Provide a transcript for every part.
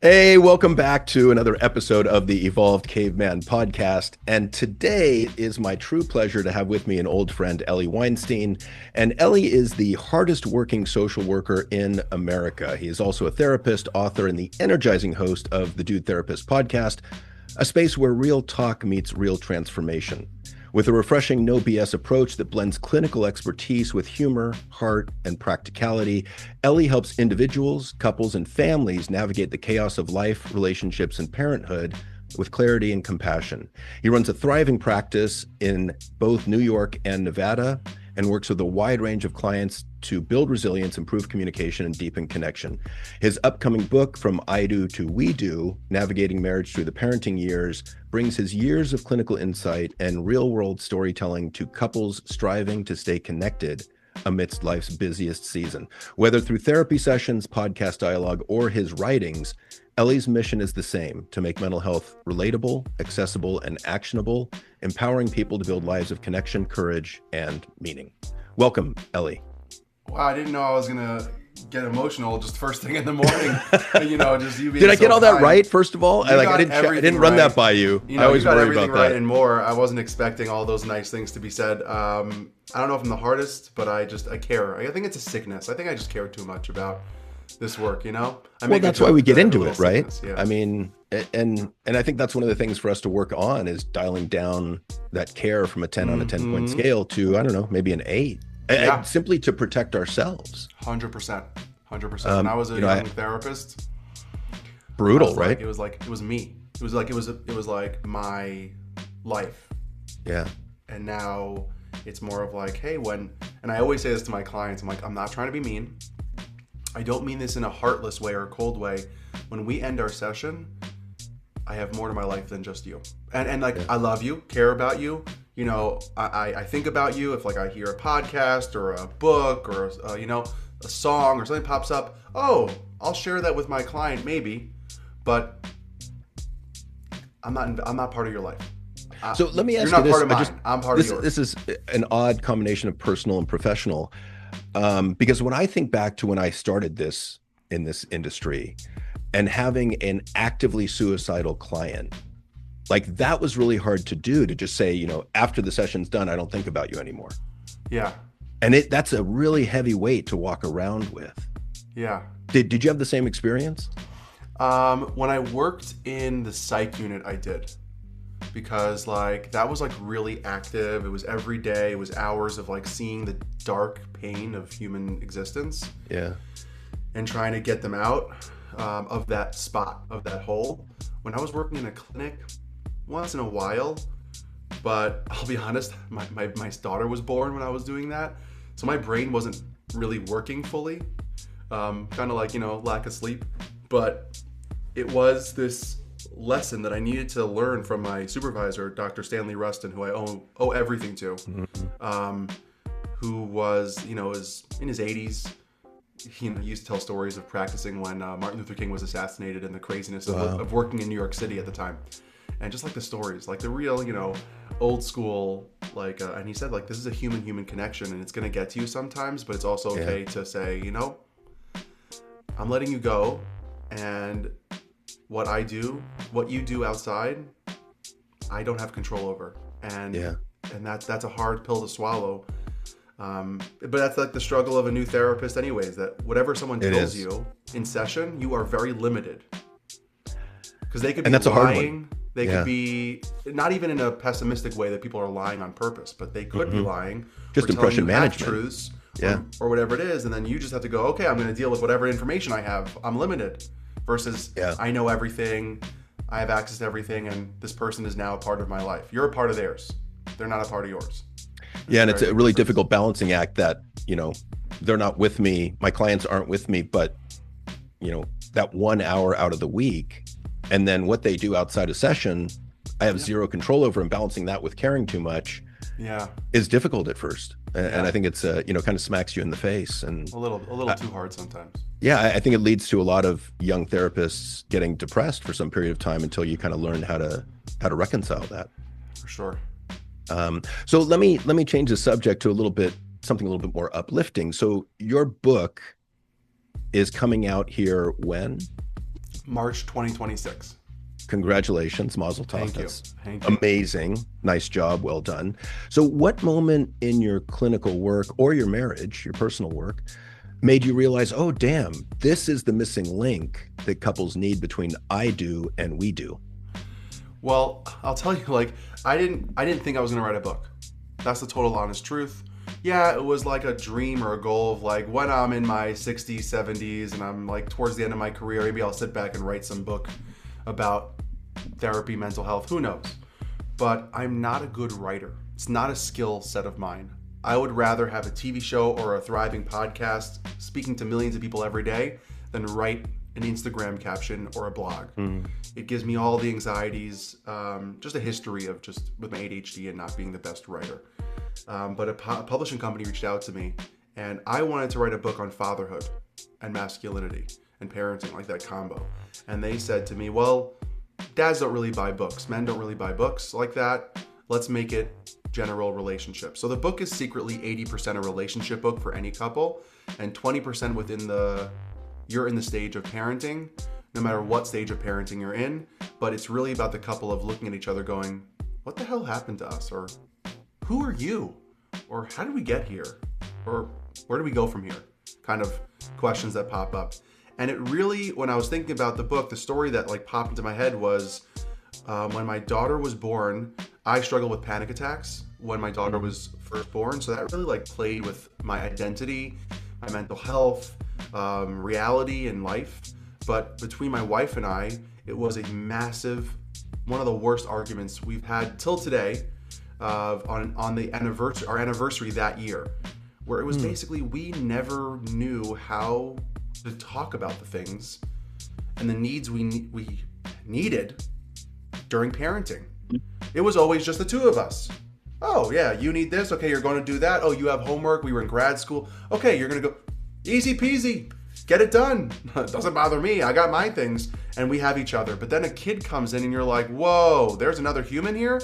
Hey, welcome back to another episode of the Evolved Caveman podcast. And today is my true pleasure to have with me an old friend, Eli Weinstein. And Eli is the hardest working social worker in America. He is also a therapist, author, and the energizing host of the Dude Therapist podcast, a space where real talk meets real transformation. With a refreshing no BS approach that blends clinical expertise with humor, heart, and practicality, Eli helps individuals, couples, and families navigate the chaos of life, relationships, and parenthood with clarity and compassion. He runs a thriving practice in both New York and Nevada and works with a wide range of clients to build resilience, improve communication, and deepen connection. His upcoming book, From I Do to We Do, Navigating Marriage Through the Parenting Years, brings his years of clinical insight and real-world storytelling to couples striving to stay connected amidst life's busiest season. Whether through therapy sessions, podcast dialogue, or his writings, Eli's mission is the same: to make mental health relatable, accessible, and actionable, empowering people to build lives of connection, courage, and meaning. Welcome, Eli. Wow, I didn't know I was gonna get emotional just first thing in the morning. Just you being Did I get so all that kind. right? First of all, You I got didn't everything run right. that by you. I always you got worry everything about right that. and more. I wasn't expecting all those nice things to be said. I don't know if I'm the hardest, but I care. I think it's a sickness. I think I just care too much about this work. Well, that's why we get into it, right? Sickness, yeah. I mean, and I think that's one of the things for us to work on is dialing down that care from a 10 on a 10-point scale to, I don't know, maybe an 8. Yeah. And simply to protect ourselves. 100%. When I was a young therapist, Brutal, right? It was me. It was like my life. Yeah. And now it's more of like, hey, and I always say this to my clients, I'm like, I'm not trying to be mean. I don't mean this in a heartless way or a cold way. When we end our session, I have more to my life than just you. And yeah. I love you, care about you. I think about you if like I hear a podcast or a book or, a song or something pops up. Oh, I'll share that with my client maybe, but I'm not part of your life. So let me ask you're you not this. part of mine. I'm part of yours. This is an odd combination of personal and professional. Because when I think back to when I started this in this industry and having an actively suicidal client, like that was really hard to do, to just say, after the session's done, I don't think about you anymore. Yeah. And that's a really heavy weight to walk around with. Yeah. Did you have the same experience? When I worked in the psych unit, I did. Because that was really active. It was every day. It was hours of seeing the dark pain of human existence. Yeah. And trying to get them out of that spot, of that hole. When I was working in a clinic, once in a while, but I'll be honest, my daughter was born when I was doing that. So my brain wasn't really working fully. Kind of lack of sleep. But it was this lesson that I needed to learn from my supervisor, Dr. Stanley Rustin, who I owe everything to, who was, is in his 80s. He used to tell stories of practicing when Martin Luther King was assassinated and the craziness of working in New York City at the time. And just the stories, the real, old school, and he said, this is a human connection and it's going to get to you sometimes, but it's also okay to say, I'm letting you go, and what you do outside, I don't have control over. And that's a hard pill to swallow. But that's the struggle of a new therapist anyways, that whatever someone tells you in session, you are very limited. Because they could be lying. They could be, not even in a pessimistic way that people are lying on purpose, but they could be lying. Just or impression management. Truths, or whatever it is. And then you just have to go, okay, I'm going to deal with whatever information I have. I'm limited. Versus I know everything, I have access to everything, and this person is now a part of my life. You're a part of theirs. They're not a part of yours. Yeah, and it's a really difficult balancing act that, they're not with me, my clients aren't with me, but, that 1 hour out of the week, and then what they do outside of session, I have zero control over, and balancing that with caring too much is difficult at first. And I think it's, kind of smacks you in the face. And a little too hard sometimes. Yeah, I think it leads to a lot of young therapists getting depressed for some period of time until you kind of learn how to reconcile that. For sure. So let me change the subject to something a little bit more uplifting. So your book is coming out here when? March 2026. Congratulations, Mazel Tov. Thank you. That's Thank you. amazing. Nice job. Well done. So, what moment in your clinical work or your marriage, your personal work, made you realize, oh, damn, this is the missing link that couples need between I do and we do? Well, I'll tell you, like, I didn't think I was gonna write a book. That's the total honest truth. Yeah, it was like a dream or a goal of like when I'm in my 60s, 70s, and I'm like towards the end of my career, maybe I'll sit back and write some book about therapy, mental health, who knows? But I'm not a good writer. It's not a skill set of mine. I would rather have a TV show or a thriving podcast speaking to millions of people every day than write an Instagram caption or a blog. It gives me all the anxieties, just a history of just with my ADHD and not being the best writer. But a publishing company reached out to me, and I wanted to write a book on fatherhood and masculinity and parenting, like that combo. And they said to me, well, dads don't really buy books. Men don't really buy books like that. Let's make it general relationships. So the book is secretly 80% a relationship book for any couple, and 20% you're in the stage of parenting, no matter what stage of parenting you're in. But it's really about the couple of looking at each other going, what the hell happened to us? Or who are you? Or how did we get here? Or where do we go from here? Kind of questions that pop up. And it really, when I was thinking about the book, the story that like popped into my head was when my daughter was born, I struggled with panic attacks when my daughter was first born. So that really like played with my identity, my mental health, reality in life. But between my wife and I, it was a massive, one of the worst arguments we've had till today on the anniversary, our anniversary that year, where it was basically we never knew how to talk about the things and the needs we needed during parenting. It was always just the two of us. Oh yeah, you need this. Okay, you're going to do that. Oh, you have homework. We were in grad school. Okay, you're going to go easy peasy. Get it done. It doesn't bother me. I got my things, and we have each other. But then a kid comes in and you're like, whoa, there's another human here?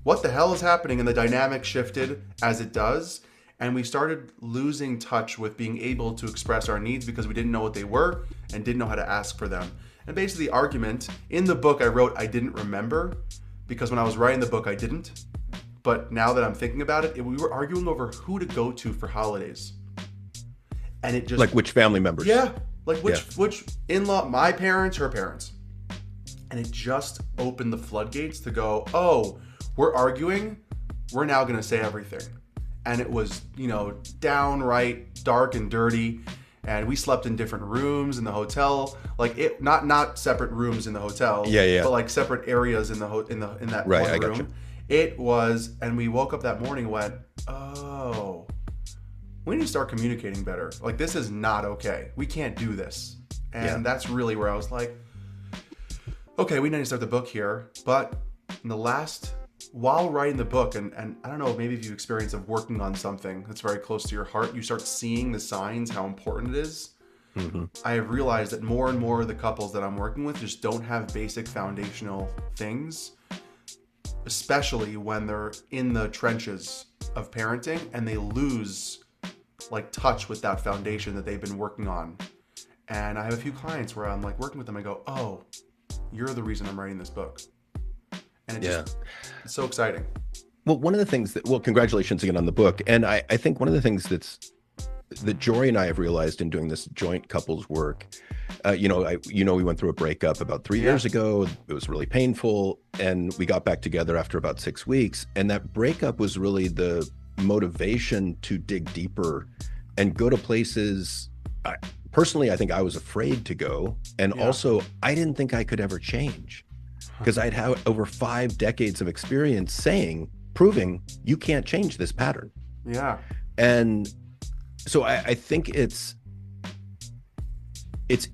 What the hell is happening? And the dynamic shifted as it does. And we started losing touch with being able to express our needs because we didn't know what they were and didn't know how to ask for them. And basically the argument, in the book I wrote, I didn't remember, because when I was writing the book, I didn't. But now that I'm thinking about it, we were arguing over who to go to for holidays. And it just... Like which family members? Yeah. Like which in-law, my parents, her parents. And it just opened the floodgates to go, oh, we're arguing, we're now going to say everything. And it was, downright dark and dirty. And we slept in different rooms in the hotel, like it, not separate rooms in the hotel, but like separate areas in that right, one I room. got you. It was, and we woke up that morning and went, oh, we need to start communicating better. Like, this is not okay. We can't do this. And that's really where I was like, okay, we need to start the book here. But in the while writing the book, and I don't know, maybe if you experience of working on something that's very close to your heart, you start seeing the signs, how important it is. Mm-hmm. I have realized that more and more of the couples that I'm working with just don't have basic foundational things, especially when they're in the trenches of parenting and they lose like touch with that foundation that they've been working on. And I have a few clients where I'm like working with them, I go, oh, you're the reason I'm writing this book. And it's so exciting. Well, one of the things congratulations again on the book. And I think one of the things that Jory and I have realized in doing this joint couples work, we went through a breakup about 3 years ago. It was really painful. And we got back together after about 6 weeks. And that breakup was really the motivation to dig deeper and go to places. Personally, I think I was afraid to go. And also, I didn't think I could ever change, because I'd had over 5 decades of experience proving you can't change this pattern. Yeah. And so I think it's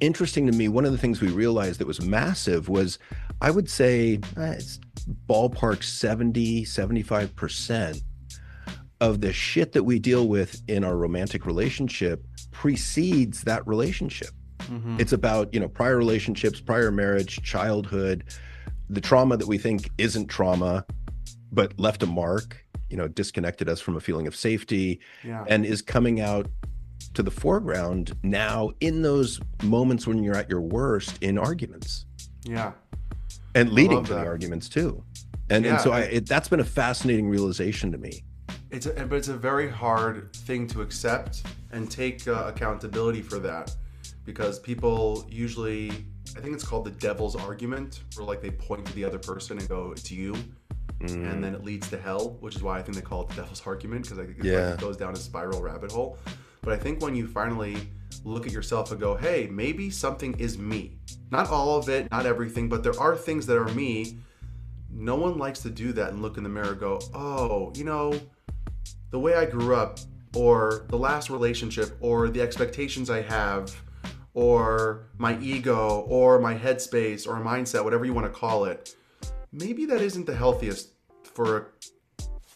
interesting to me. One of the things we realized that was massive was, I would say it's ballpark 75% of the shit that we deal with in our romantic relationship precedes that relationship. Mm-hmm. It's about, prior relationships, prior marriage, childhood, the trauma that we think isn't trauma, but left a mark, disconnected us from a feeling of safety, and is coming out to the foreground now in those moments when you're at your worst in arguments Yeah. and I leading love to the that. arguments too. And Yeah. so that's been a fascinating realization to me. But it's a very hard thing to accept and take accountability for that, because people usually, I think it's called the devil's argument, where like they point to the other person and go, "It's you," and then it leads to hell, which is why I think they call it the devil's argument, because like it goes down a spiral rabbit hole. But I think when you finally look at yourself and go, "Hey, maybe something is me," not all of it, not everything, but there are things that are me. No one likes to do that and look in the mirror and go, "Oh, the way I grew up, or the last relationship, or the expectations I have, or my ego, or my headspace, or mindset, whatever you want to call it, maybe that isn't the healthiest for a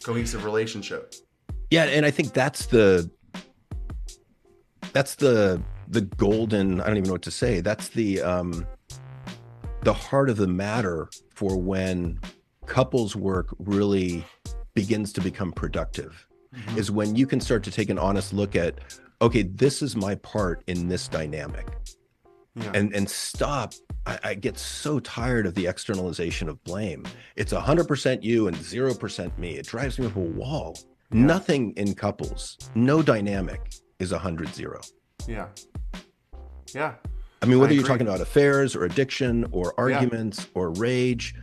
cohesive relationship." Yeah, and I think that's the golden, I don't even know what to say. That's the heart of the matter for when couples work really begins to become productive, is when you can start to take an honest look at, okay, this is my part in this dynamic. Yeah. And stop. I get so tired of the externalization of blame. It's 100% you and 0% me. It drives me up a wall. Yeah. Nothing in couples, no dynamic is 100-0. Yeah. Yeah. I mean, whether I you're agree. talking about affairs or addiction or arguments or rage,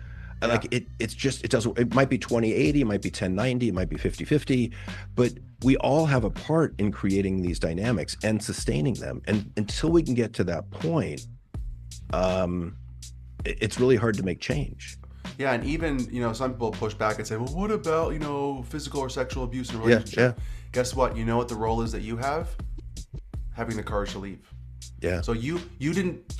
Yeah. like it's just, it might be 20-80, it might be 10-90, it might be 50-50, but we all have a part in creating these dynamics and sustaining them. And until we can get to that point, it's really hard to make change. Yeah, and even, some people push back and say, well, what about, physical or sexual abuse in a relationship? Yeah. Guess what? You know what the role is that you have? Having the courage to leave. Yeah. So you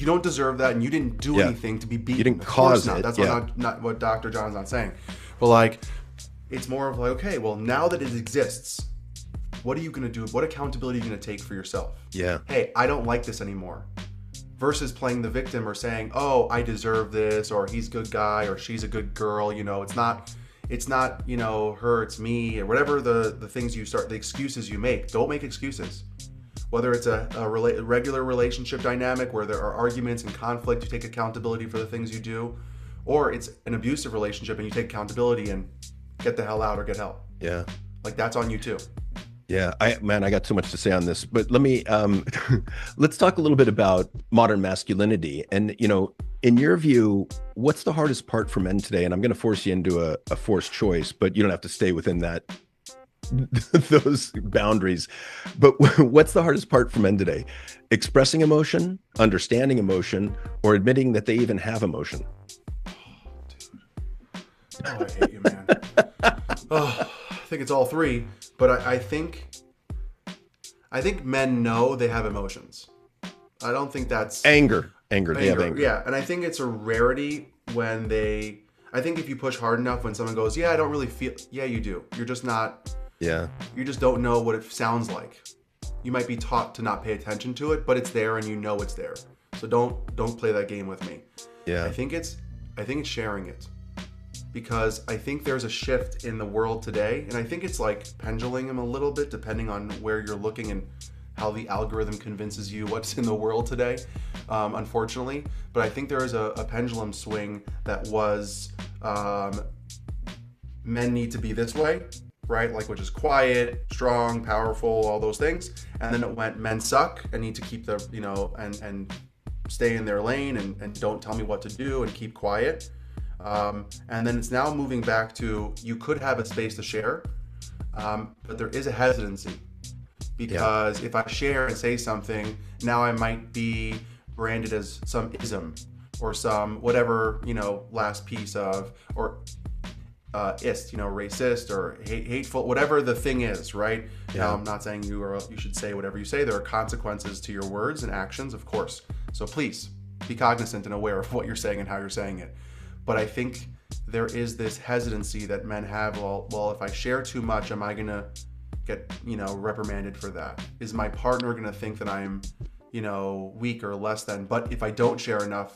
don't deserve that, and you didn't do anything to be beaten. You didn't Of course cause not. it. That's not what Dr. John's not saying. But like, it's more of like, okay, well, now that it exists, what are you going to do? What accountability are you going to take for yourself? Yeah. Hey, I don't like this anymore. Versus playing the victim or saying, oh, I deserve this, or he's a good guy, or she's a good girl. It's not her, it's me, or whatever the things the excuses you make. Don't make excuses. Whether it's a regular relationship dynamic where there are arguments and conflict, you take accountability for the things you do, or it's an abusive relationship and you take accountability and get the hell out or get help. Yeah. Like, that's on you too. Yeah, I got so much to say on this, but let me let's talk a little bit about modern masculinity. And in your view, what's the hardest part for men today? And I'm going to force you into a forced choice, but you don't have to stay within those boundaries. But what's the hardest part for men today? Expressing emotion, understanding emotion, or admitting that they even have emotion? Oh, I hate you, man. I think it's all three, but I think men know they have emotions. I don't think that's anger. They have anger. Yeah, and I think it's a rarity when I think if you push hard enough, when someone goes, yeah, I don't really feel, yeah, you do. You're just not. Yeah. You just don't know what it sounds like. You might be taught to not pay attention to it, but it's there and you know it's there. So don't play that game with me. Yeah. I think it's sharing it. Because I think there's a shift in the world today, and I think it's like pendulum a little bit depending on where you're looking and how the algorithm convinces you what's in the world today, unfortunately. But I think there is a pendulum swing that was men need to be this way, right? Like, which is quiet, strong, powerful, all those things. And then it went, men suck and need to keep their, and stay in their lane and don't tell me what to do and keep quiet. And then it's now moving back to, you could have a space to share, but there is a hesitancy, because if I share and say something, now I might be branded as some ism or some whatever, last piece of, or racist or hateful, whatever the thing is, right? Yeah. Now, I'm not saying you should say whatever you say. There are consequences to your words and actions, of course. So please be cognizant and aware of what you're saying and how you're saying it. But I think there is this hesitancy that men have. Well, if I share too much, am I going to get, reprimanded for that? Is my partner going to think that I'm, weak or less than? But if I don't share enough,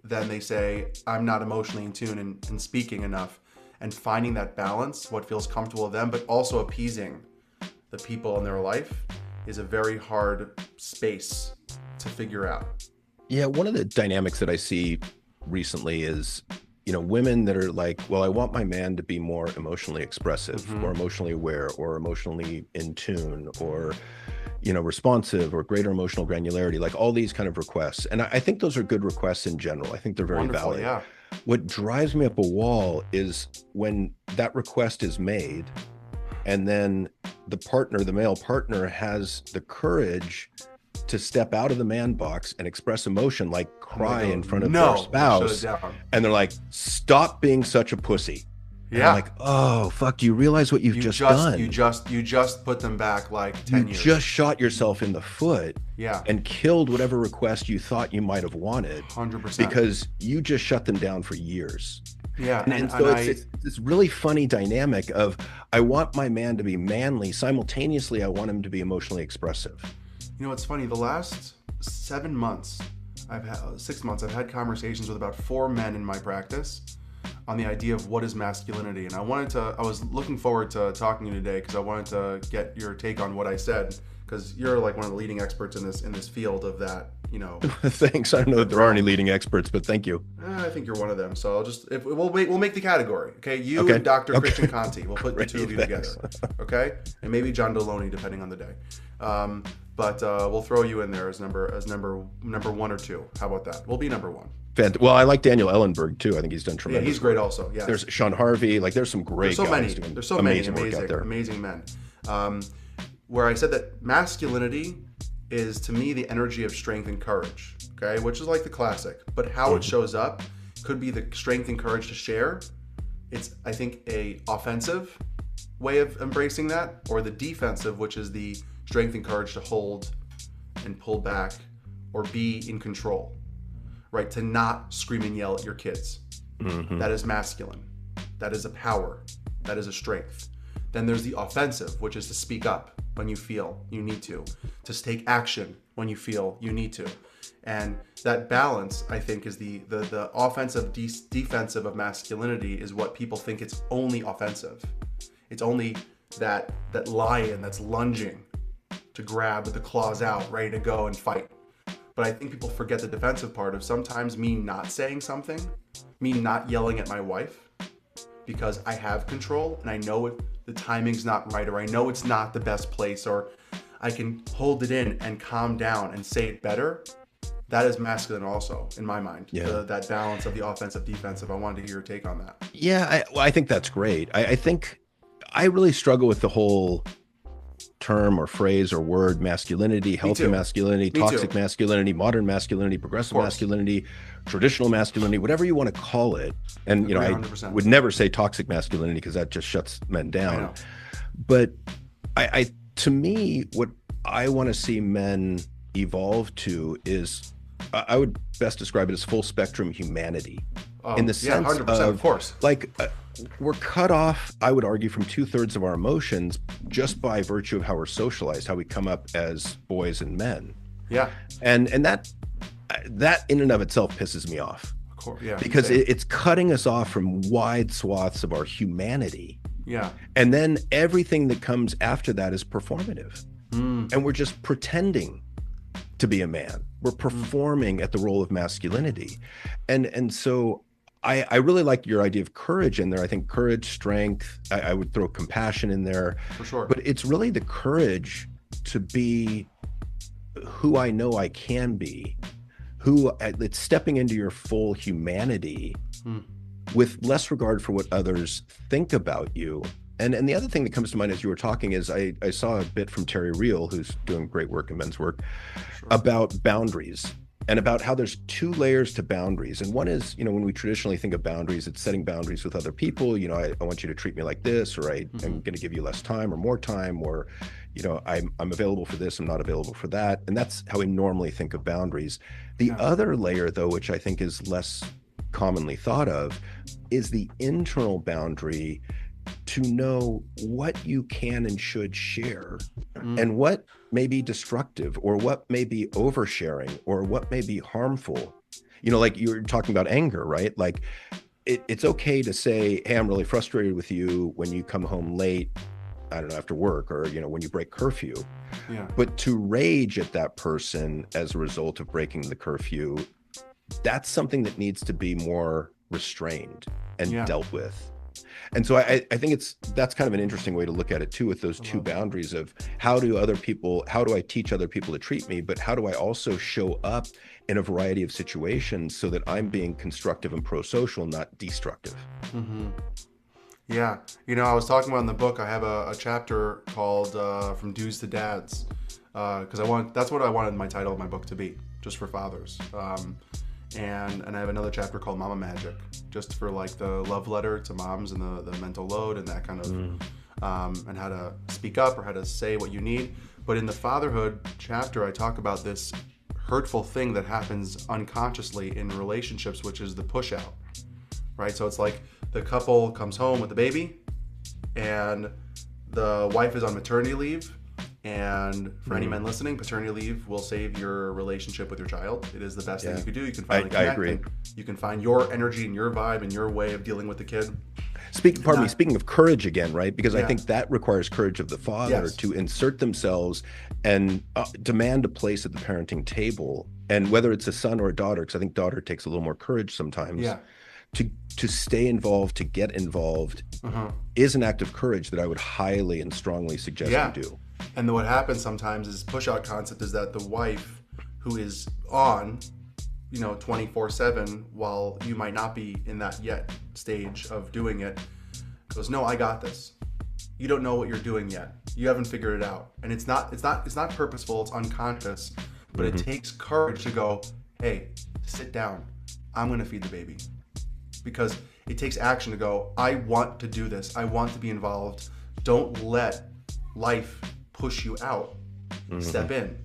then they say I'm not emotionally in tune and speaking enough. And finding that balance, what feels comfortable to them, but also appeasing the people in their life, is a very hard space to figure out. Yeah, one of the dynamics that I see recently is, women that are like, well, I want my man to be more emotionally expressive or emotionally aware or emotionally in tune or, responsive or greater emotional granularity, like all these kind of requests. And I think those are good requests in general. I think they're very Wonderful, valid. yeah. What drives me up a wall is when that request is made and then the male partner has the courage to step out of the man box and express emotion, like cry in front of their spouse. And they're like, stop being such a pussy. And I'm like, oh, fuck, do you realize what you've just done? You just put them back like 10 years. You just shot yourself in the foot Yeah. and killed whatever request you thought you might have wanted. 100%. Because you just shut them down for years. Yeah. And so it's this really funny dynamic of, I want my man to be manly. Simultaneously, I want him to be emotionally expressive. It's funny. The last 6 months, I've had conversations with about 4 men in my practice on the idea of what is masculinity. And I was looking forward to talking to you today because I wanted to get your take on what I said, because you're like one of the leading experts in this field of that, Thanks. I don't know if there are any leading experts, but thank you. I think you're one of them. So we'll make the category. Okay. You and Dr. Christian Conti. We'll put the two of you together. Okay. And maybe John Deloney, depending on the day. But we'll throw you in there as number 1 or 2. How about that? We'll be number 1. Well, I like Daniel Ellenberg too. I think he's done tremendous. Yeah, he's great also. Yeah. There's Sean Harvey. Like, there's some great guys doing There's so many amazing amazing men. Where I said that masculinity is, to me, the energy of strength and courage. Okay, which is like the classic. But how it shows up could be the strength and courage to share. It's, I think, a offensive way of embracing that, or the defensive, which is the strength and courage to hold and pull back or be in control. Right, to not scream and yell at your kids. That is masculine. That is a power. That is a strength. Then there's the offensive, which is to speak up when you feel you need to take action when you feel you need to. And that balance, I think, is the offensive, defensive of masculinity is what people think it's only offensive. It's only that lion that's lunging to grab with the claws out, ready to go and fight. But I think people forget the defensive part of sometimes me not saying something, me not yelling at my wife because I have control and I know the timing's not right, or I know it's not the best place, or I can hold it in and calm down and say it better. That is masculine also, in my mind. Yeah. That balance of the offensive, defensive. I wanted to hear your take on that. Yeah, I think that's great. I think I really struggle with the whole term or phrase or word masculinity, healthy masculinity, toxic masculinity, modern masculinity, progressive masculinity, traditional masculinity, whatever you want to call it. And, 100%. I would never say toxic masculinity because that just shuts men down. But I to me, what I want to see men evolve to is, I would best describe it as full spectrum humanity. In the sense 100%, of course. Like, we're cut off, I would argue, from 2/3 of our emotions just by virtue of how we're socialized, how we come up as boys and men. Yeah. And that in and of itself pisses me off. Of course, yeah. Because it's cutting us off from wide swaths of our humanity. Yeah. And then everything that comes after that is performative. And we're just pretending to be a man. We're performing at the role of masculinity. And so I really like your idea of courage in there. I think courage, strength, I would throw compassion in there. For sure. But it's really the courage to be who I know I can be, it's stepping into your full humanity with less regard for what others think about you. And the other thing that comes to mind as you were talking is I saw a bit from Terry Real, who's doing great work in men's work, about boundaries. And about how there's 2 layers to boundaries. And one is, when we traditionally think of boundaries, it's setting boundaries with other people. I want you to treat me like this, or I'm going to give you less time or more time, or, I'm available for this, I'm not available for that. And that's how we normally think of boundaries. The other layer, though, which I think is less commonly thought of, is the internal boundary to know what you can and should share and what may be destructive, or what may be oversharing, or what may be harmful. Like you were talking about anger, right? Like it's okay to say, hey, I'm really frustrated with you when you come home late I don't know, after work, or, when you break curfew. Yeah. But to rage at that person as a result of breaking the curfew, that's something that needs to be more restrained and Yeah. dealt with. And so I think that's kind of an interesting way to look at it too, with those two boundaries of how do I teach other people to treat me, but how do I also show up in a variety of situations so that I'm being constructive and pro-social, not destructive. Mm-hmm. Yeah. I was talking about in the book, I have a chapter called From Dudes to Dads, because that's what I wanted my title of my book to be, just for fathers. And I have another chapter called Mama Magic, just for like the love letter to moms and the mental load and that kind of, and how to speak up or how to say what you need. But in the fatherhood chapter, I talk about this hurtful thing that happens unconsciously in relationships, which is the push out, right? So it's like the couple comes home with the baby and the wife is on maternity leave. And for any men listening, paternity leave will save your relationship with your child. It is the best thing you could do. You can finally connect. I agree. You can find your energy and your vibe and your way of dealing with the kid. Speaking of courage again, right? Because I think that requires courage of the father to insert themselves and demand a place at the parenting table. And whether it's a son or a daughter, because I think daughter takes a little more courage sometimes. Yeah. To stay involved, to get involved, is an act of courage that I would highly and strongly suggest you do. And then what happens sometimes is push-out concept is that the wife who is on, 24/7, while you might not be in that yet stage of doing it, goes, "No, I got this. You don't know what you're doing yet. You haven't figured it out." And it's not purposeful, it's unconscious, but it takes courage to go, "Hey, sit down. I'm going to feed the baby." Because it takes action to go, "I want to do this. I want to be involved. Don't let life push you out. Step in."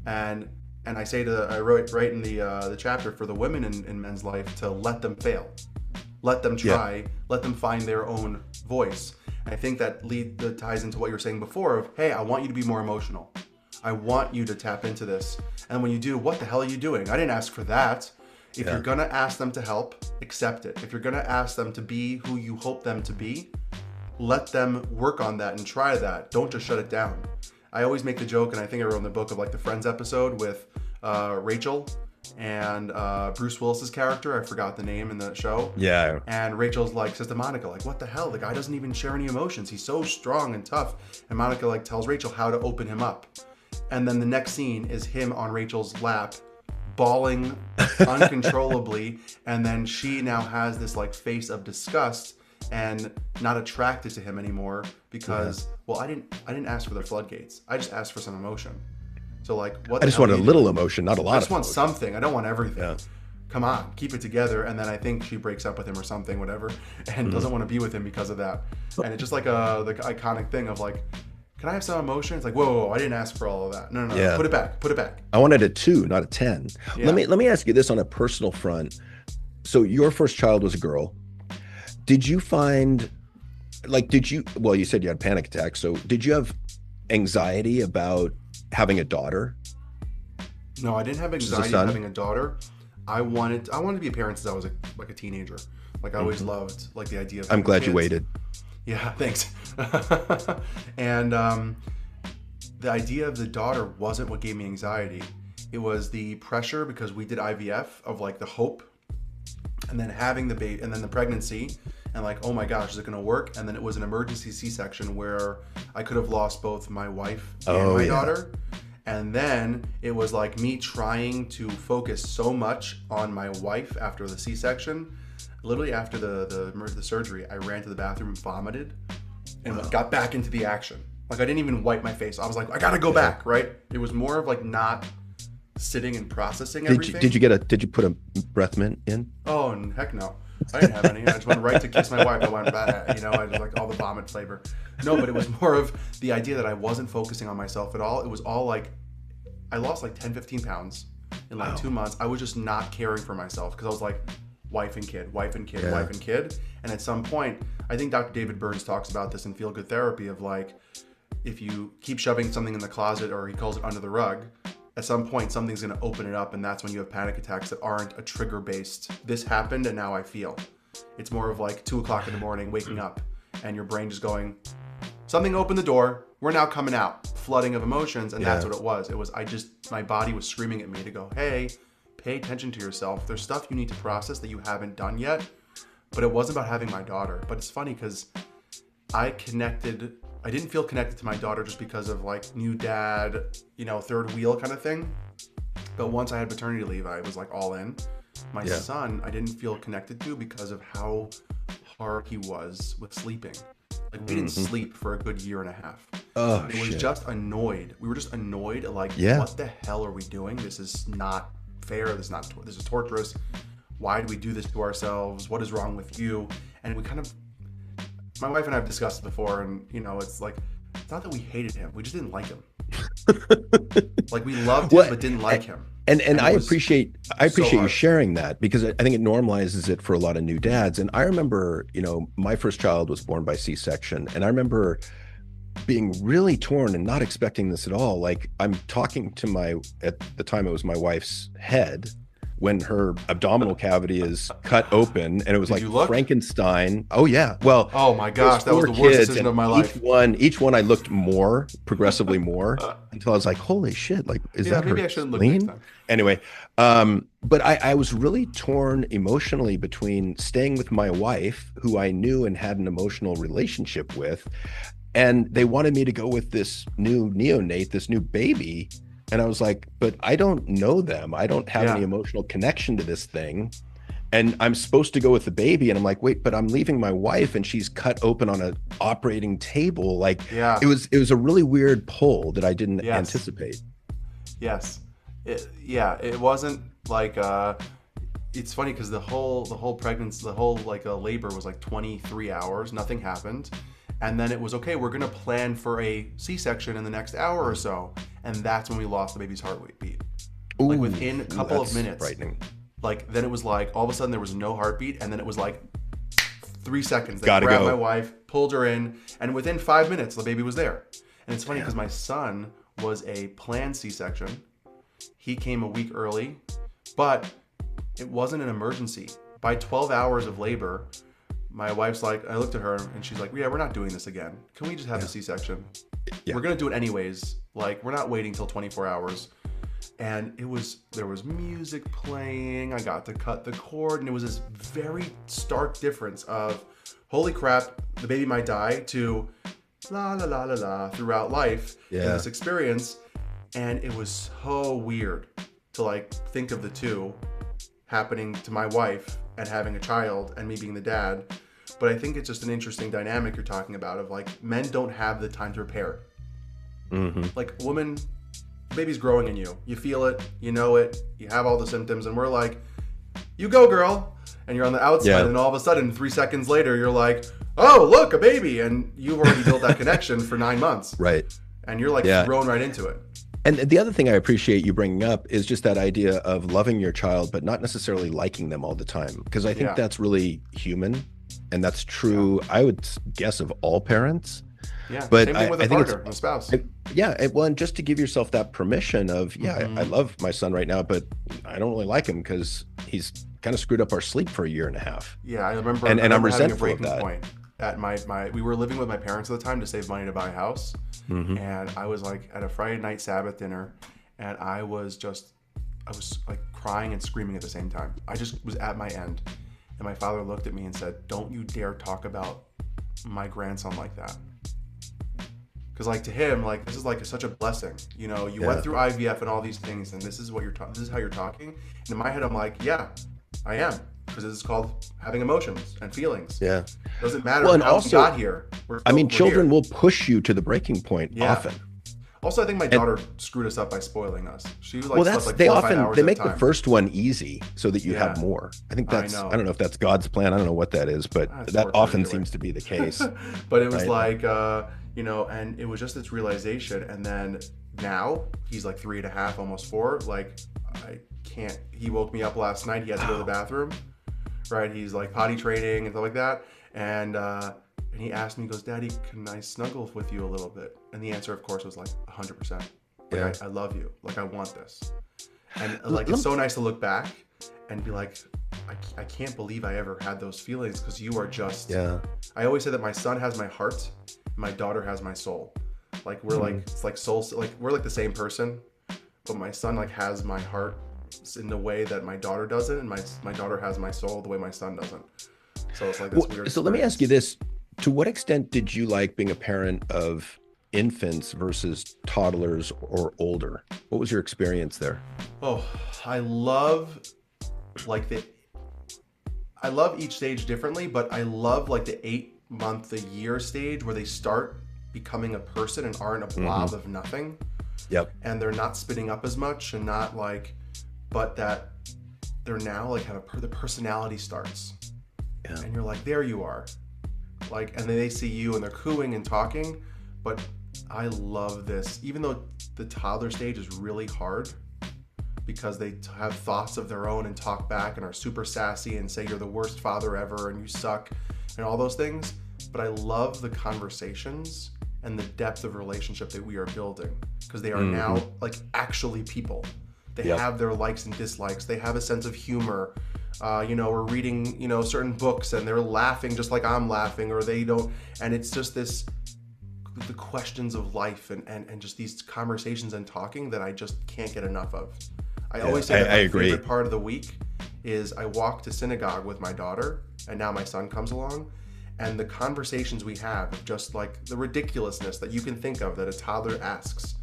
And I say I wrote right in the chapter for the women in men's life to let them fail, let them try, let them find their own voice. And I think that ties into what you were saying before of, hey, I want you to be more emotional. I want you to tap into this. And when you do, what the hell are you doing? I didn't ask for that. If you're gonna ask them to help, accept it. If you're gonna ask them to be who you hope them to be, let them work on that and try that. Don't just shut it down. I always make the joke, and I think I wrote in the book, of like the Friends episode with Rachel and Bruce Willis's character. I forgot the name in the show. Yeah. And Rachel's like, says to Monica, like, what the hell? The guy doesn't even share any emotions. He's so strong and tough. And Monica like tells Rachel how to open him up. And then the next scene is him on Rachel's lap, bawling uncontrollably. And then she now has this like face of disgust and not attracted to him anymore because, well, I didn't ask for the floodgates. I just asked for some emotion. So like, what? I just want a little emotion, not a lot. I just want something. I don't want everything. Yeah. Come on, keep it together. And then I think she breaks up with him or something, whatever, and doesn't want to be with him because of that. And it's just like the iconic thing of like, can I have some emotion? It's like, whoa, I didn't ask for all of that. No, put it back. I wanted a 2, not a 10. Yeah. Let me ask you this on a personal front. So your first child was a girl. Did you find, well, you said you had panic attacks. So did you have anxiety about having a daughter? No, I didn't have anxiety having a daughter. I wanted to be a parent since I was a teenager. Like I always loved like the idea of I'm glad kids. You waited. Yeah, thanks. And the idea of the daughter wasn't what gave me anxiety. It was the pressure because we did IVF of like the hope and then having the baby and then the pregnancy and like, oh my gosh, is it going to work? And then it was an emergency C-section where I could have lost both my wife and my daughter. And then it was like me trying to focus so much on my wife after the C-section. Literally after the surgery, I ran to the bathroom and vomited and got back into the action. Like I didn't even wipe my face. I was like, I gotta go back, right? It was more of like not sitting and processing everything. Did you put a breath mint in? Oh, heck no. I didn't have any. I just went right to kiss my wife. I went back, I just like all the vomit flavor. No, but it was more of the idea that I wasn't focusing on myself at all. It was all like, I lost like 10, 15 pounds in like 2 months. I was just not caring for myself because I was like, wife and kid. And at some point, I think Dr. David Burns talks about this in Feel Good Therapy of like, if you keep shoving something in the closet or he calls it under the rug, at some point something's going to open it up and that's when you have panic attacks that aren't a trigger based, this happened and now I feel. It's more of like 2 o'clock in the morning waking up and your brain just going, something opened the door. We're now coming out, flooding of emotions, and Yeah. that's what it was. It was my body was screaming at me to go, hey, pay attention to yourself. There's stuff you need to process that you haven't done yet. But it wasn't about having my daughter. But it's funny because I didn't feel connected to my daughter just because of like new dad, third wheel kind of thing. But once I had paternity leave, I was like all in. My son, I didn't feel connected to because of how hard he was with sleeping. Like we didn't sleep for a good year and a half. Oh, it was just annoyed. We were just annoyed. Like, what the hell are we doing? This is not fair. This is torturous. Why do we do this to ourselves? What is wrong with you? And we kind of, my wife and I have discussed it before, and it's like, it's not that we hated him. We just didn't like him. Like we loved him, but didn't like him. And I appreciate you sharing that, because I think it normalizes it for a lot of new dads. And I remember, my first child was born by C-section, and I remember being really torn and not expecting this at all. Like I'm talking to at the time it was my wife's head, when her abdominal cavity is cut open, and it was Frankenstein. Oh yeah. Well, oh my gosh, that was the worst decision of my life. Each one I looked progressively more until I was like, holy shit, like, is that maybe her I shouldn't look spleen? next time. Anyway, but I was really torn emotionally between staying with my wife, who I knew and had an emotional relationship with, and they wanted me to go with this new neonate, this new baby. And I was like, but I don't know them. I don't have any emotional connection to this thing. And I'm supposed to go with the baby. And I'm like, wait, but I'm leaving my wife and she's cut open on an operating table. Like, it was a really weird pull that I didn't anticipate. Yes. It wasn't like, it's funny because the whole pregnancy, labor was like 23 hours. Nothing happened. And then it was, okay, we're going to plan for a C-section in the next hour or so. And that's when we lost the baby's heartbeat. Ooh, like within a couple of minutes. Frightening. Like then it was like, all of a sudden there was no heartbeat. And then it was like 3 seconds. They grabbed my wife, pulled her in. And within 5 minutes, the baby was there. And it's funny because my son was a planned C-section. He came a week early, but it wasn't an emergency. By 12 hours of labor, my wife's like, I looked at her and she's like, yeah, we're not doing this again. Can we just have the C-section? Yeah. We're going to do it anyways. Like, we're not waiting till 24 hours. And there was music playing. I got to cut the cord. And it was this very stark difference of, holy crap, the baby might die, to la, la, la, la, la throughout life in this experience. And it was so weird to like think of the two happening to my wife and having a child and me being the dad. But I think it's just an interesting dynamic you're talking about of like, men don't have the time to repair. Like woman, the baby's growing in you. You feel it, you know it, you have all the symptoms, and we're like, you go girl. And you're on the outside, and all of a sudden 3 seconds later you're like, oh look, a baby. And you've already built that connection for 9 months. Right. And you're like thrown right into it. And the other thing I appreciate you bringing up is just that idea of loving your child, but not necessarily liking them all the time. Because I think that's really human. And that's true, I would guess, of all parents. Yeah, but same thing with a partner, a spouse. And just to give yourself that permission of, I love my son right now, but I don't really like him because he's kind of screwed up our sleep for a year and a half. Yeah, I remember. And I'm resentful having a of that. Point at we were living with my parents at the time to save money to buy a house, and I was like at a Friday night Sabbath dinner, and I was like crying and screaming at the same time. I just was at my end, and my father looked at me and said, "Don't you dare talk about my grandson like that." Because like to him, like this is like such a blessing. You know, you went through IVF and all these things, and this is what this is how you're talking. And in my head, I'm like, yeah, I am, because this is called having emotions and feelings. Yeah, doesn't matter how we got here. Children will push you to the breaking point often. Also, I think my daughter screwed us up by spoiling us. She slept like 4 or 5 hours they make at a time. the first one easy so that you have more. I think that's I don't know if that's God's plan. I don't know what that is, but that often seems to be the case. But it was like and it was just this realization. And then now he's like 3.5, almost 4. Like I can't. He woke me up last night. He had to go to the bathroom. Right. He's like potty training and stuff like that. And he asked me, he goes, "Daddy, can I snuggle with you a little bit?" And the answer, of course, was like 100%. Like, I love you. Like, I want this. And like, it's so nice to look back and be like, I can't believe I ever had those feelings, because you are just, Yeah. I always say that my son has my heart, my daughter has my soul. Like we're like, it's like soul, like we're like the same person, but my son like has my heart in the way that my daughter doesn't, and my daughter has my soul the way my son doesn't. So it's like this weird. So let me ask you this. To what extent did you like being a parent of infants versus toddlers or older? What was your experience there? Oh, I love like I love each stage differently, but I love like the 8 month, a year stage where they start becoming a person and aren't a blob of nothing. Yep. And they're not spitting up as much, and not like, but that they're now like the personality starts. Yeah. And you're like, there you are. Like, and then they see you and they're cooing and talking. But I love this, even though the toddler stage is really hard, because they have thoughts of their own and talk back and are super sassy and say you're the worst father ever and you suck and all those things. But I love the conversations and the depth of relationship that we are building, because they are now like actually people. They have their likes and dislikes. They have a sense of humor. We're reading, certain books and they're laughing just like I'm laughing, or they don't. And it's just the questions of life and just these conversations and talking that I just can't get enough of. I always say that my favorite part of the week is I walk to synagogue with my daughter, and now my son comes along, and the conversations we have of just like the ridiculousness that you can think of that a toddler asks.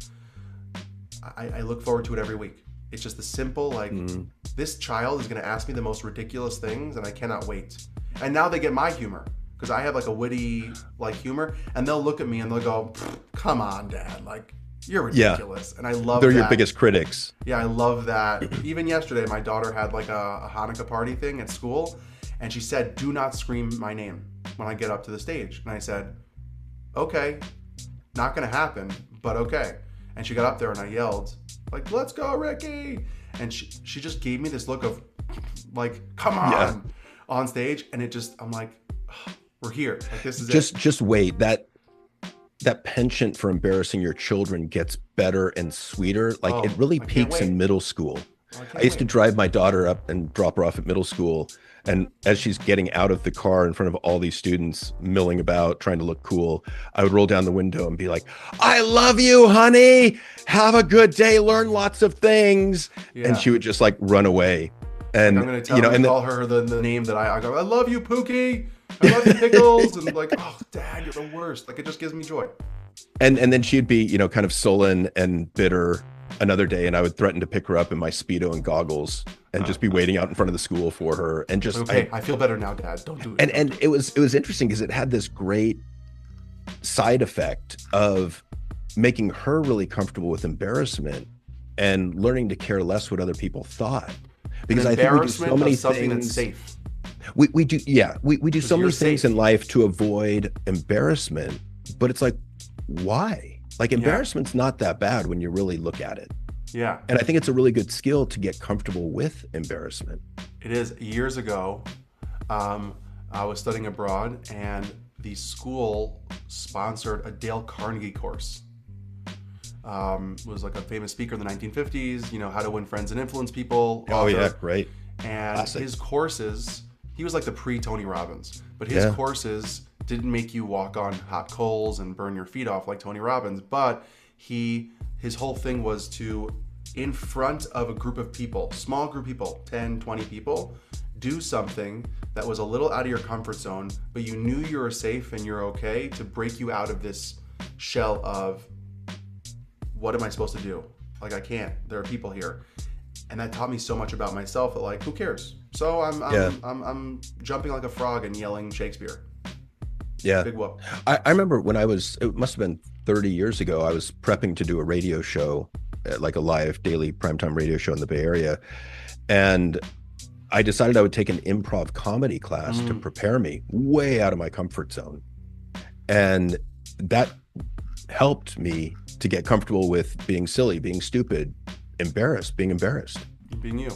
I look forward to it every week. It's just the simple, like, this child is going to ask me the most ridiculous things, and I cannot wait. And now they get my humor, because I have like a witty like humor, and they'll look at me and they'll go, come on, Dad, like, you're ridiculous. And I love They're that. your biggest critics. Yeah, I love that. Even yesterday, my daughter had like a Hanukkah party thing at school, and she said, do not scream my name when I get up to the stage. And I said, okay, not going to happen, but okay. And she got up there and I yelled, like, let's go, Ricky. And she just gave me this look of like, come on, on stage. And it just, I'm like, oh, we're here. Like, this is it. Just wait. That penchant for embarrassing your children gets better and sweeter. Like, it really peaks in middle school. I used to drive my daughter up and drop her off at middle school. And as she's getting out of the car in front of all these students milling about, trying to look cool, I would roll down the window and be like, I love you, honey. Have a good day. Learn lots of things. Yeah. And she would just like run away. And like, I'm going to tell her, call her the name that I go, I love you, Pookie. I love you, Pickles. And like, oh, Dad, you're the worst. Like, it just gives me joy. And then she'd be, kind of sullen and bitter another day, and I would threaten to pick her up in my Speedo and goggles and just be waiting out in front of the school for her. And just, okay, I feel better now, Dad. Don't do it. And it was interesting because it had this great side effect of making her really comfortable with embarrassment and learning to care less what other people thought. Because I think we do so many things. That's safe. We do, we do so many things in life to avoid embarrassment, but it's like, why? Like, embarrassment's not that bad when you really look at it. Yeah. And I think it's a really good skill to get comfortable with embarrassment. It is. Years ago, I was studying abroad, and the school sponsored a Dale Carnegie course. Was like a famous speaker in the 1950s, how to win friends and influence people. Oh, yeah, great. And classic. His courses, he was like the pre-Tony Robbins, but his courses didn't make you walk on hot coals and burn your feet off like Tony Robbins, but his whole thing was to, in front of a group of people, small group of people, 10, 20 people, do something that was a little out of your comfort zone, but you knew you were safe and you're okay, to break you out of this shell of, what am I supposed to do? Like, I can't, there are people here. And that taught me so much about myself that, like, who cares? So I'm jumping like a frog and yelling Shakespeare. Yeah. Big whoop. I remember when it must have been 30 years ago, I was prepping to do a radio show, like a live daily primetime radio show in the Bay Area. And I decided I would take an improv comedy class to prepare me way out of my comfort zone. And that helped me to get comfortable with being silly, being stupid, being embarrassed. Being you.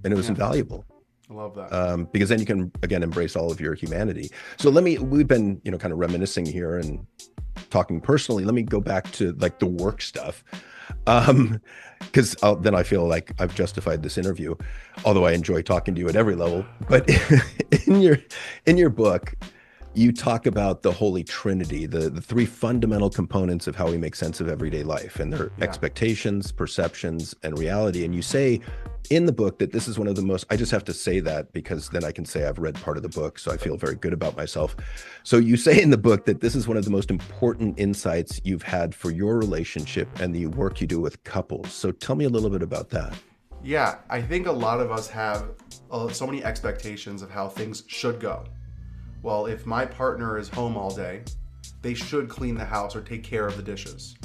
And it was invaluable. I love that. Because then you can, again, embrace all of your humanity. So we've been, kind of reminiscing here and talking personally. Let me go back to like the work stuff. Because then I feel like I've justified this interview, although I enjoy talking to you at every level. But in your in your book, you talk about the Holy Trinity, the three fundamental components of how we make sense of everyday life, and their Yeah. expectations, perceptions, and reality. And you say in the book that this is one of the most, I just have to say that because then I can say I've read part of the book, so I feel very good about myself. So you say in the book that this is one of the most important insights you've had for your relationship and the work you do with couples. So tell me a little bit about that. Yeah, I think a lot of us have so many expectations of how things should go. Well, if my partner is home all day, they should clean the house or take care of the dishes.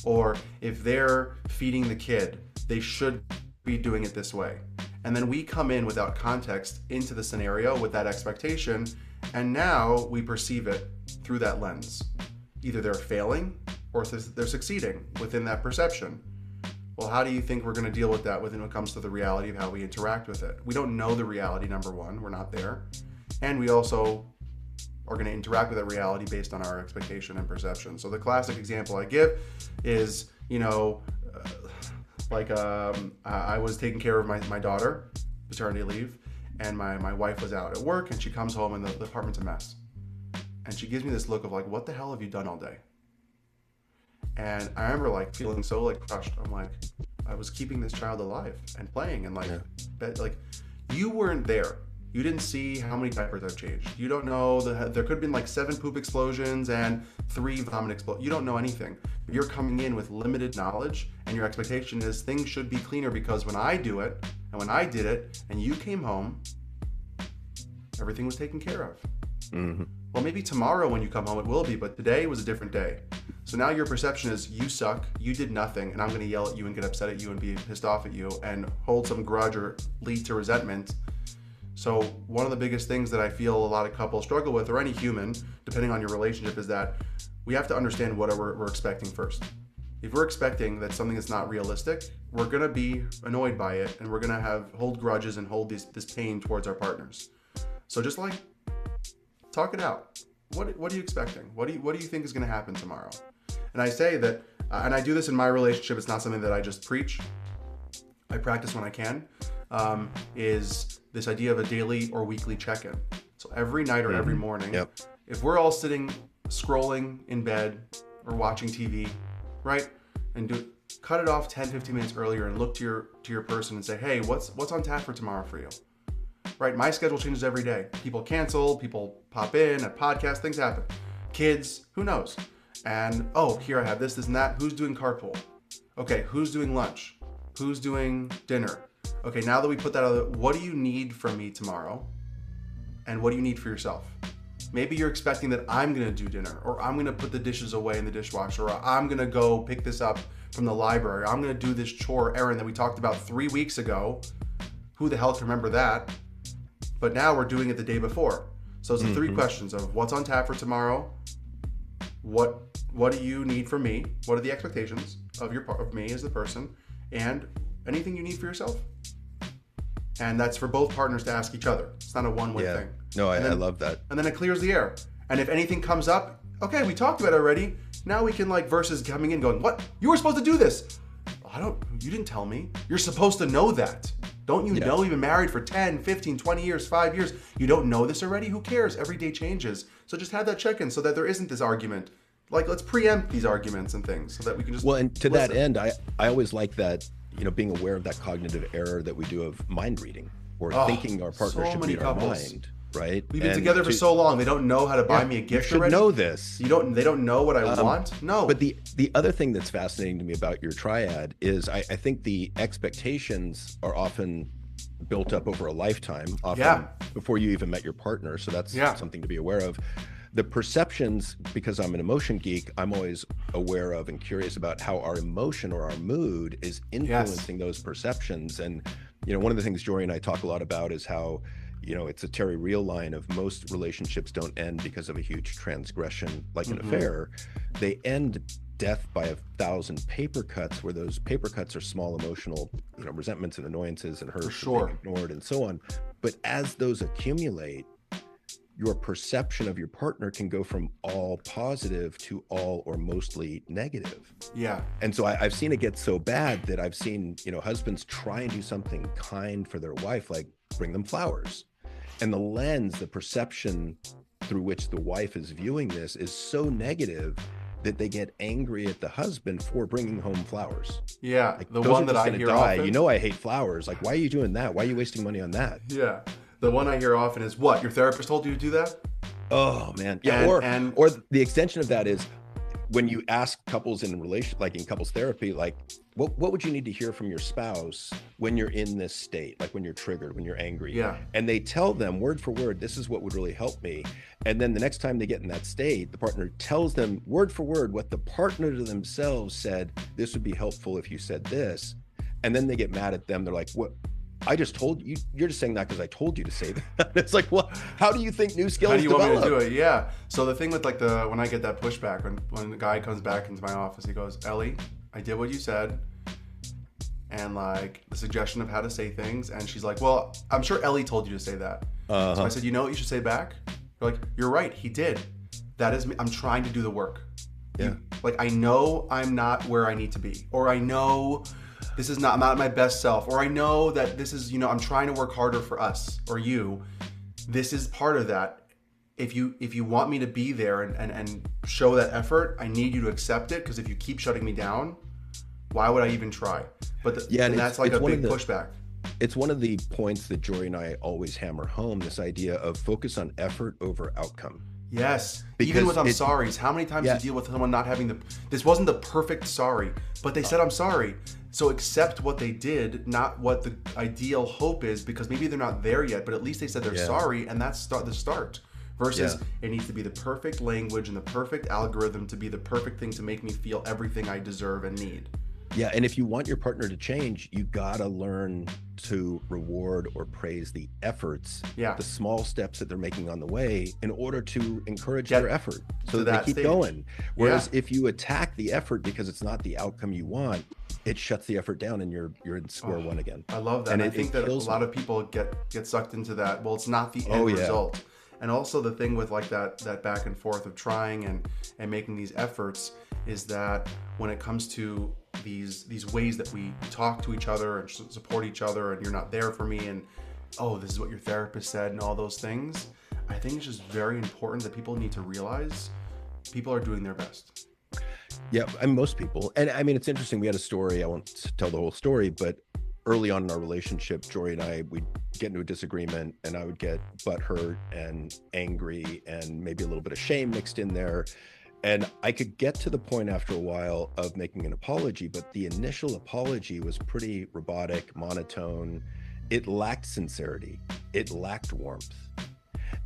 Or if they're feeding the kid, they should be doing it this way. And then we come in without context into the scenario with that expectation, and now we perceive it through that lens. Either they're failing or they're succeeding within that perception. Well, how do you think we're going to deal with that when it comes to the reality of how we interact with it? We don't know the reality, number one, we're not there. And we also are going to interact with that reality based on our expectation and perception. So the classic example I give is, I was taking care of my daughter, paternity leave, and my wife was out at work, and she comes home and the apartment's a mess. And she gives me this look of like, what the hell have you done all day? And I remember like feeling so like crushed. I'm like, I was keeping this child alive and playing and like you weren't there. You didn't see how many diapers I've changed. You don't know there could have been like 7 poop explosions and 3 vomit explosions. You don't know anything. You're coming in with limited knowledge, and your expectation is things should be cleaner because when I do it and when I did it and you came home, everything was taken care of. Mm-hmm. Well, maybe tomorrow when you come home it will be, but today was a different day. So now your perception is you suck, you did nothing, and I'm going to yell at you and get upset at you and be pissed off at you and hold some grudge or lead to resentment. So one of the biggest things that I feel a lot of couples struggle with, or any human, depending on your relationship, is that we have to understand what we're expecting first. If we're expecting that something is not realistic, we're going to be annoyed by it, and we're going to hold grudges and hold this pain towards our partners. So just like, talk it out. What are you expecting? What do you think is going to happen tomorrow? And I say that, and I do this in my relationship. It's not something that I just preach. I practice when I can. Is this idea of a daily or weekly check-in. So every night or every morning, if we're all sitting scrolling in bed or watching TV, right, and cut it off 10, 15 minutes earlier and look to your person and say, hey, what's on tap for tomorrow for you? Right, my schedule changes every day. People cancel, people pop in, a podcast, things happen. Kids, who knows? And, oh, here I have this, and that. Who's doing carpool? Okay, who's doing lunch? Who's doing dinner? Okay, now that we put that out, what do you need from me tomorrow? And what do you need for yourself? Maybe you're expecting that I'm going to do dinner, or I'm going to put the dishes away in the dishwasher, or I'm going to go pick this up from the library, or I'm going to do this chore errand that we talked about 3 weeks ago. Who the hell can remember that? But now we're doing it the day before. So it's the 3 questions of what's on tap for tomorrow, what do you need from me, what are the expectations of me as the person, and anything you need for yourself. And that's for both partners to ask each other. It's not a one-way thing. No, I love that. And then it clears the air. And if anything comes up, okay, we talked about it already. Now we can versus coming in going, what? You were supposed to do this. You didn't tell me. You're supposed to know that. Don't you know you've been married for 10, 15, 20 years, 5 years? You don't know this already? Who cares? Every day changes. So just have that check-in so that there isn't this argument. Let's preempt these arguments and things so that we can just and to listen. That end, I always like that, being aware of that cognitive error that we do of mind reading or thinking our partner should read our mind, right? We've been together for so long. They don't know how to buy me a gift already. You should know this. They don't know what I want? No. But the other thing that's fascinating to me about your triad is I think the expectations are often built up over a lifetime, often before you even met your partner. So that's something to be aware of. The perceptions, because I'm an emotion geek, I'm always aware of and curious about how our emotion or our mood is influencing those perceptions. And, one of the things Jory and I talk a lot about is how, it's a Terry Real line of most relationships don't end because of a huge transgression, like an affair. They end death by 1,000 paper cuts, where those paper cuts are small emotional, resentments and annoyances and hurts being ignored and so on. But as those accumulate, your perception of your partner can go from all positive to all or mostly negative. Yeah. And so I've seen it get so bad that I've seen, husbands try and do something kind for their wife, like bring them flowers. And the lens, the perception through which the wife is viewing this is so negative that they get angry at the husband for bringing home flowers. Yeah. Like, The those one are that just I gonna hear die. often. I hate flowers. Like, why are you doing that? Why are you wasting money on that? Yeah. The one I hear often is, what, your therapist told you to do that? Oh man. Yeah. Or the extension of that is when you ask couples in couples therapy, like, what would you need to hear from your spouse when you're in this state, like when you're triggered, when you're angry? Yeah. And they tell them word for word, this is what would really help me. And then the next time they get in that state, the partner tells them word for word what the partner to themselves said, this would be helpful if you said this. And then they get mad at them. They're like, what? I just told you, you're just saying that because I told you to say that. It's like, well, how do you think new skills How do you develop? want me to do it? Yeah. So the thing with when I get that pushback, when the guy comes back into my office, he goes, Ellie, I did what you said. And like the suggestion of how to say things. And she's like, well, I'm sure Ellie told you to say that. So I said, you know what you should say back? You're like, you're right. He did. That is me. I'm trying to do the work. Yeah. I know I'm not where I need to be, or I know this is not my best self, or I know that this is, I'm trying to work harder for us or you. This is part of that. If you want me to be there and show that effort, I need you to accept it, because if you keep shutting me down, why would I even try? But that's like a big pushback. It's one of the points that Jory and I always hammer home, this idea of focus on effort over outcome. Yes. Because even with I'm sorry's, how many times you deal with someone not having this wasn't the perfect sorry, but they said I'm sorry. So accept what they did, not what the ideal hope is, because maybe they're not there yet, but at least they said they're sorry, and that's the start. Versus it needs to be the perfect language and the perfect algorithm to be the perfect thing to make me feel everything I deserve and need. Yeah, and if you want your partner to change, you gotta learn to reward or praise the efforts, the small steps that they're making on the way, in order to encourage their effort so that they keep going. Whereas if you attack the effort because it's not the outcome you want, it shuts the effort down and you're in square one again. I love that. And I think that a lot of people get sucked into that. Well, it's not the end result. And also the thing with like that back and forth of trying and making these efforts is that when it comes to these ways that we talk to each other and support each other, and you're not there for me, and this is what your therapist said, and all those things, I think it's just very important that people need to realize people are doing their best. Yeah, and most people. And I mean, it's interesting. We had a story. I won't tell the whole story, but early on in our relationship, Jory and I, we'd get into a disagreement, and I would get butthurt and angry and maybe a little bit of shame mixed in there. And I could get to the point after a while of making an apology, but the initial apology was pretty robotic, monotone. It lacked sincerity. It lacked warmth.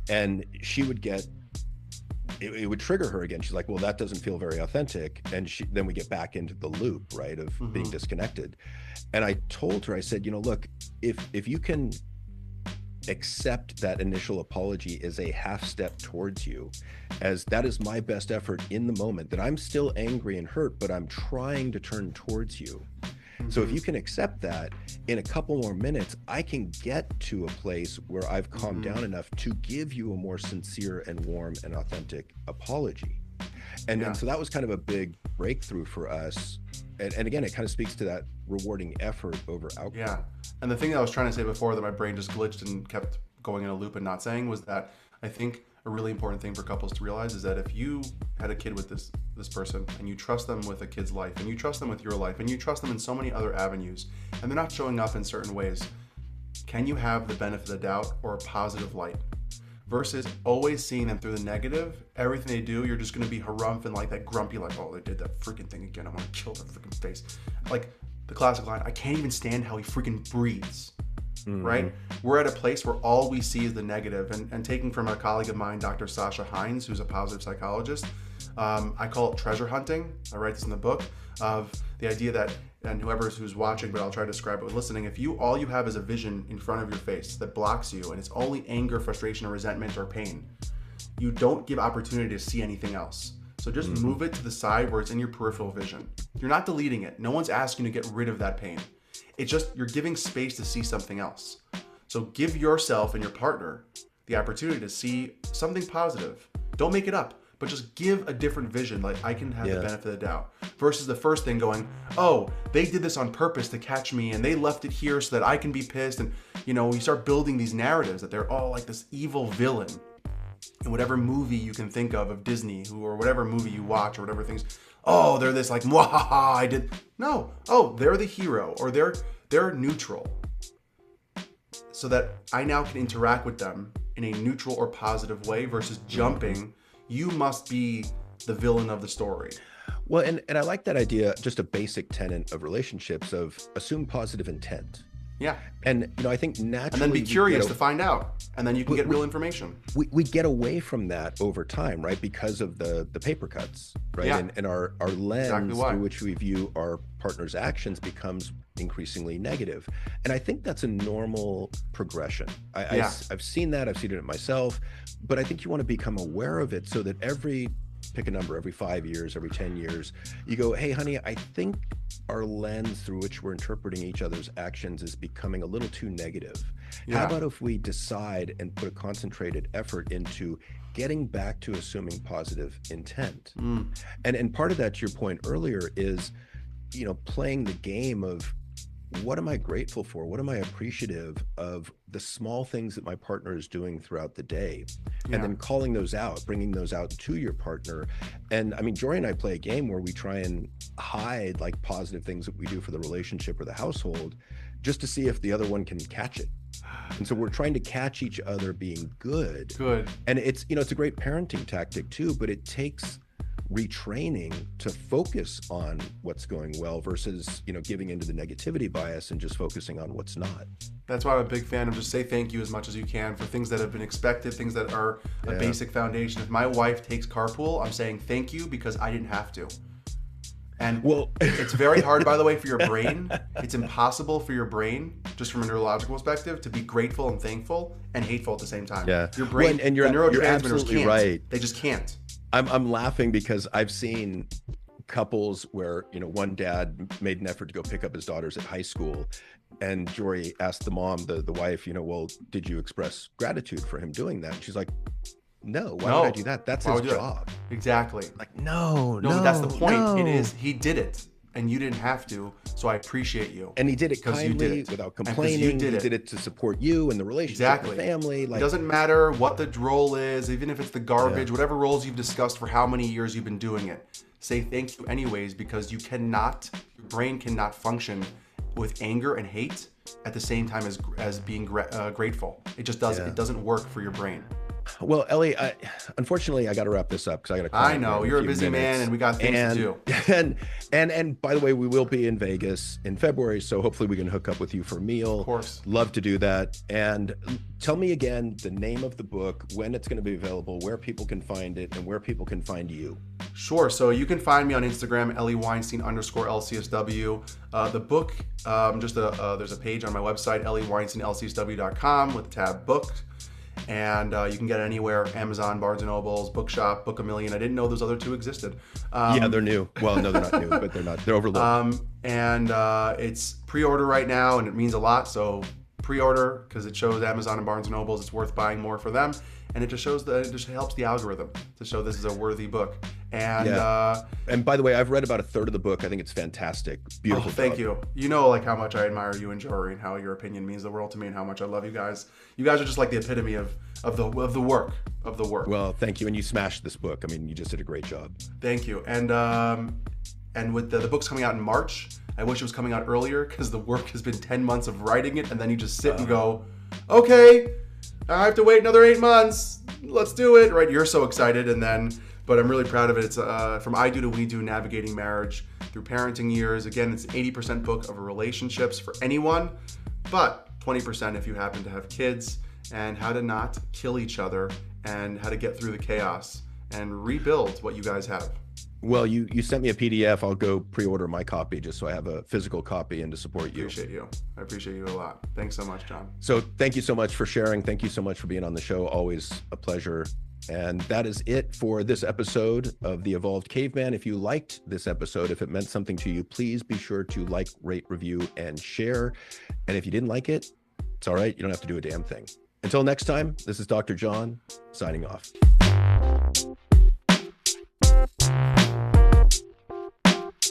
And she would get, it would trigger her again. She's like, well, that doesn't feel very authentic. And then we get back into the loop, right, of being disconnected. And I told her, I said, look, if you can accept that initial apology as a half step towards you, as that is my best effort in the moment, that I'm still angry and hurt, but I'm trying to turn towards you. So if you can accept that, in a couple more minutes, I can get to a place where I've calmed down enough to give you a more sincere and warm and authentic apology. And so that was kind of a big breakthrough for us. And again, it kind of speaks to that rewarding effort over outcome. Yeah. And the thing that I was trying to say before that my brain just glitched and kept going in a loop and not saying was that I think a really important thing for couples to realize is that if you had a kid with this person, and you trust them with a kid's life, and you trust them with your life, and you trust them in so many other avenues, and they're not showing up in certain ways, can you have the benefit of the doubt or a positive light? Versus always seeing them through the negative, everything they do, you're just going to be harumph and like that grumpy, like, oh, they did that freaking thing again, I want to kill their freaking face. Like the classic line, I can't even stand how he freaking breathes. Right? We're at a place where all we see is the negative. And taking from a colleague of mine, Dr. Sasha Hines, who's a positive psychologist, I call it treasure hunting. I write this in the book, of the idea that, and who's watching, but I'll try to describe it with listening, if all you have is a vision in front of your face that blocks you, and it's only anger, frustration, or resentment or pain, you don't give opportunity to see anything else. So just move it to the side where it's in your peripheral vision. You're not deleting it. No one's asking you to get rid of that pain. It's just you're giving space to see something else. So give yourself and your partner the opportunity to see something positive. Don't make it up, but just give a different vision. Like, I can have the benefit of the doubt. Versus the first thing going, oh, they did this on purpose to catch me and they left it here so that I can be pissed. And, you know, you start building these narratives that they're all like this evil villain in whatever movie you can think of Disney, or whatever movie you watch, or whatever things. Oh, they're this like, mwahaha, I did. No. Oh, they're the hero, or they're neutral. So that I now can interact with them in a neutral or positive way versus jumping. You must be the villain of the story. Well, and I like that idea, just a basic tenet of relationships of assume positive intent. Yeah. And, you know, I think naturally... And then be curious to find out. And then you can get real information. We get away from that over time, right? Because of the paper cuts, right? Yeah. And our lens through which we view our partner's actions becomes increasingly negative. And I think that's a normal progression. I've seen that. I've seen it myself. But I think you want to become aware of it so that pick a number, every 5 years, every 10 years, you go, hey, honey, I think our lens through which we're interpreting each other's actions is becoming a little too negative. Yeah. How about if we decide and put a concentrated effort into getting back to assuming positive intent? And part of that, to your point earlier, is, you know, playing the game of, what am I grateful for? What am I appreciative of the small things that my partner is doing throughout the day? And then calling those out, bringing those out to your partner. And I mean, Jory and I play a game where we try and hide like positive things that we do for the relationship or the household, just to see if the other one can catch it. And so we're trying to catch each other being good. And it's, you know, it's a great parenting tactic too, but it takes retraining to focus on what's going well versus, you know, giving into the negativity bias and just focusing on what's not. That's why I'm a big fan of just say thank you as much as you can for things that have been expected, things that are a basic foundation. If my wife takes carpool, I'm saying thank you because I didn't have to. And it's very hard, by the way, for your brain. It's impossible for your brain, just from a neurological perspective, to be grateful and thankful and hateful at the same time. Your brain, and you're absolutely can't. Right. They just can't. I'm laughing because I've seen couples where, you know, one dad made an effort to go pick up his daughters at high school, and Jory asked the mom, the wife, you know, well, did you express gratitude for him doing that? And she's like, no, why would I do that? That's his job. Exactly. Like, no, but that's the point. It is, he did it and you didn't have to, so I appreciate you. And he did it kindly, without complaining. He did it to support you and the relationship, and the family. Like, it doesn't matter what the role is, even if it's the garbage, whatever roles you've discussed for how many years you've been doing it. Say thank you anyways, because your brain cannot function with anger and hate at the same time as being grateful. It just doesn't. It doesn't work for your brain. Well, Ellie, unfortunately, I got to wrap this up because I got to. I know you're a busy man, and we got things to do. And by the way, we will be in Vegas in February, so hopefully we can hook up with you for a meal. Of course, love to do that. And tell me again the name of the book, when it's going to be available, where people can find it, and where people can find you. Sure. So you can find me on Instagram, Eli Weinstein _LCSW. The book, there's a page on my website, eliweinsteinlcsw.com with the tab book. And you can get it anywhere: Amazon, Barnes & Noble's, Bookshop, Book A Million. I didn't know those other two existed. Yeah, they're new. Well, no, they're not new, but they're overlooked. And it's pre-order right now, and it means a lot. So pre-order, because it shows Amazon and Barnes & Noble's it's worth buying more for them, and it just shows it just helps the algorithm to show this is a worthy book. And by the way, I've read about a third of the book. I think it's fantastic. Beautiful. Thank you. You know, like how much I admire you and Jory, and how your opinion means the world to me, and how much I love you guys. You guys are just like the epitome of the work. Well, thank you, and you smashed this book. I mean, you just did a great job. Thank you. And with the book's coming out in March. I wish it was coming out earlier because the work has been 10 months of writing it, and then you just sit and go, okay, I have to wait another 8 months. Let's do it. Right? You're so excited, but I'm really proud of it. It's from I Do to We Do, navigating marriage through parenting years. Again, it's an 80% book of relationships for anyone, but 20% if you happen to have kids, and how to not kill each other, and how to get through the chaos and rebuild what you guys have. Well, you sent me a PDF. I'll go pre-order my copy just so I have a physical copy and to support you. I appreciate you a lot. Thanks so much, John. So thank you so much for sharing. Thank you so much for being on the show. Always a pleasure. And that is it for this episode of The Evolved Caveman. If you liked this episode, if it meant something to you, please be sure to like, rate, review, and share. And if you didn't like it, it's all right. You don't have to do a damn thing. Until next time, this is Dr. John signing off.